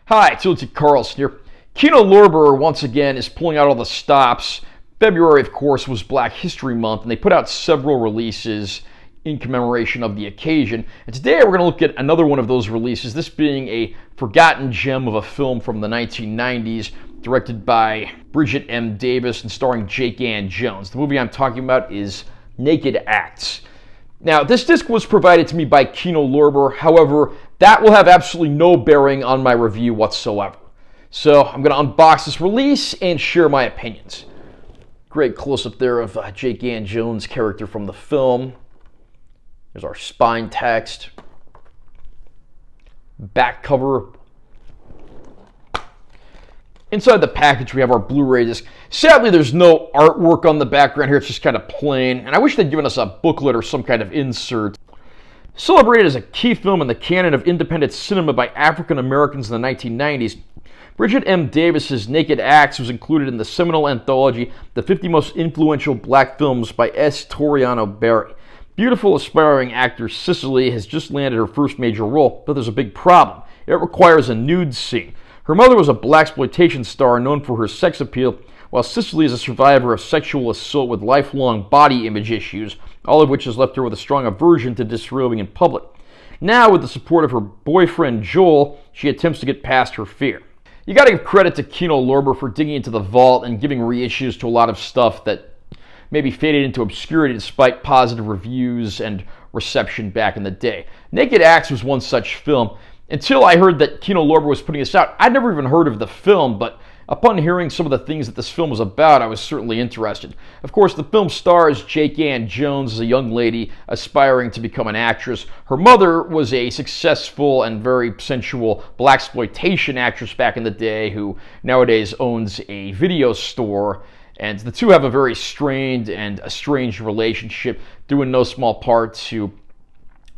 Hi, it's Lindsay Carlson here. Kino Lorber, once again, is pulling out all the stops. February, of course, was Black History Month, and they put out several releases in commemoration of the occasion. And today we're going to look at another one of those releases, this being a forgotten gem of a film from the 1990s, directed by Bridgett M. Davis and starring Jake Ann Jones. The movie I'm talking about is Naked Acts. Now, this disc was provided to me by Kino Lorber. However, that will have absolutely no bearing on my review whatsoever. So I'm going to unbox this release and share my opinions. Great close-up there of Jake Ann Jones' character from the film. There's our spine text. Back cover. Inside the package, we have our Blu-ray disc. Sadly, there's no artwork on the background here. It's just kind of plain. And I wish they'd given us a booklet or some kind of insert. Celebrated as a key film in the canon of independent cinema by African Americans in the 1990s, Bridgett M. Davis's Naked Acts was included in the seminal anthology, The 50 Most Influential Black Films by S. Toriano Berry. Beautiful, aspiring actor Cicely has just landed her first major role, but there's a big problem. It requires a nude scene. Her mother was a blaxploitation star known for her sex appeal, while Cicely is a survivor of sexual assault with lifelong body image issues, all of which has left her with a strong aversion to disrobing in public. Now, with the support of her boyfriend Joel, she attempts to get past her fear. You gotta give credit to Kino Lorber for digging into the vault and giving reissues to a lot of stuff that maybe faded into obscurity despite positive reviews and reception back in the day. Naked Acts was one such film. Until I heard that Kino Lorber was putting this out, I'd never even heard of the film, but upon hearing some of the things that this film was about, I was certainly interested. Of course, the film stars Jake Ann Jones as a young lady aspiring to become an actress. Her mother was a successful and very sensual blaxploitation actress back in the day who nowadays owns a video store, and the two have a very strained and estranged relationship, due in no small part to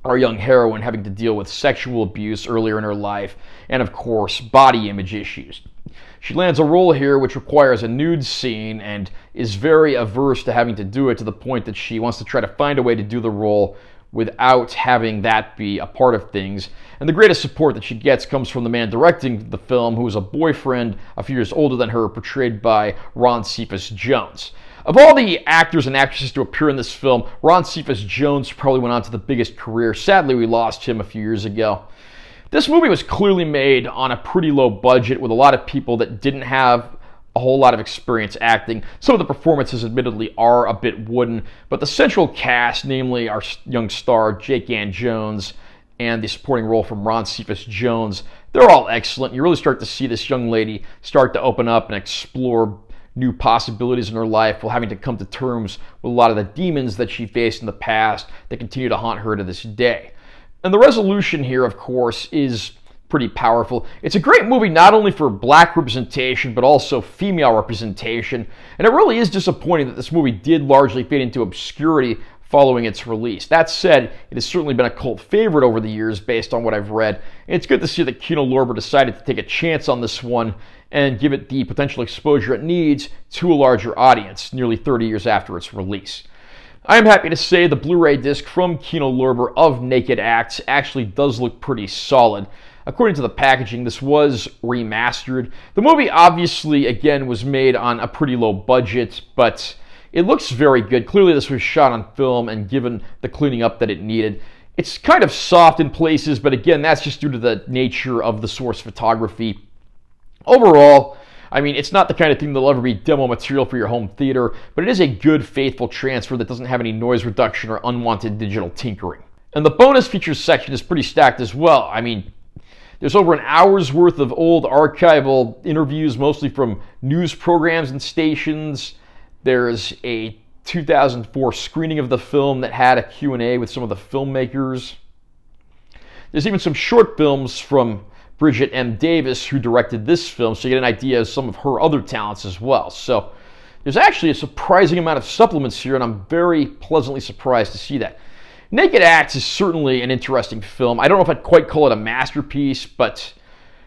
our young heroine having to deal with sexual abuse earlier in her life, and of course, body image issues. She lands a role here which requires a nude scene and is very averse to having to do it, to the point that she wants to try to find a way to do the role without having that be a part of things. And the greatest support that she gets comes from the man directing the film, who is a boyfriend a few years older than her, portrayed by Ron Cephas Jones. Of all the actors and actresses to appear in this film, Ron Cephas Jones probably went on to the biggest career. Sadly, we lost him a few years ago. This movie was clearly made on a pretty low budget with a lot of people that didn't have a whole lot of experience acting. Some of the performances admittedly are a bit wooden, but the central cast, namely our young star Jake Ann Jones and the supporting role from Ron Cephas Jones, they're all excellent. You really start to see this young lady start to open up and explore new possibilities in her life while having to come to terms with a lot of the demons that she faced in the past that continue to haunt her to this day. And the resolution here, of course, is pretty powerful. It's a great movie not only for black representation, but also female representation. And it really is disappointing that this movie did largely fade into obscurity following its release. That said, it has certainly been a cult favorite over the years based on what I've read. And it's good to see that Kino Lorber decided to take a chance on this one and give it the potential exposure it needs to a larger audience nearly 30 years after its release. I am happy to say the Blu-ray disc from Kino Lorber of Naked Acts actually does look pretty solid. According to the packaging, this was remastered. The movie obviously, again, was made on a pretty low budget, but it looks very good. Clearly this was shot on film and given the cleaning up that it needed. It's kind of soft in places, but again, that's just due to the nature of the source photography. Overall, I mean, it's not the kind of thing that'll ever be demo material for your home theater, but it is a good, faithful transfer that doesn't have any noise reduction or unwanted digital tinkering. And the bonus features section is pretty stacked as well. I mean, there's over an hour's worth of old archival interviews, mostly from news programs and stations. There's a 2004 screening of the film that had a Q&A with some of the filmmakers. There's even some short films from Bridgett M. Davis, who directed this film, so you get an idea of some of her other talents as well. So there's actually a surprising amount of supplements here, and I'm very pleasantly surprised to see that. Naked Acts is certainly an interesting film. I don't know if I'd quite call it a masterpiece, but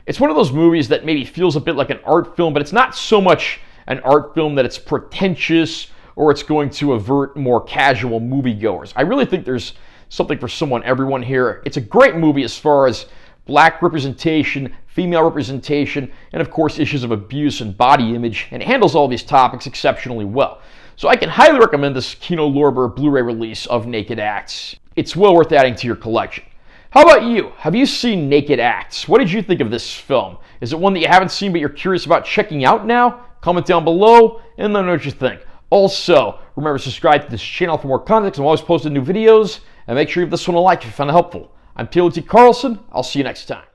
it's one of those movies that maybe feels a bit like an art film, but it's not so much an art film that it's pretentious or it's going to avert more casual moviegoers. I really think there's something for everyone here. It's a great movie as far as black representation, female representation, and of course issues of abuse and body image, and it handles all these topics exceptionally well. So I can highly recommend this Kino Lorber Blu-ray release of Naked Acts. It's well worth adding to your collection. How about you? Have you seen Naked Acts? What did you think of this film? Is it one that you haven't seen but you're curious about checking out now? Comment down below and let me know what you think. Also, remember to subscribe to this channel for more content. I'm always posting new videos. And make sure you give this one a like if you found it helpful. I'm T. Carlson. I'll see you next time.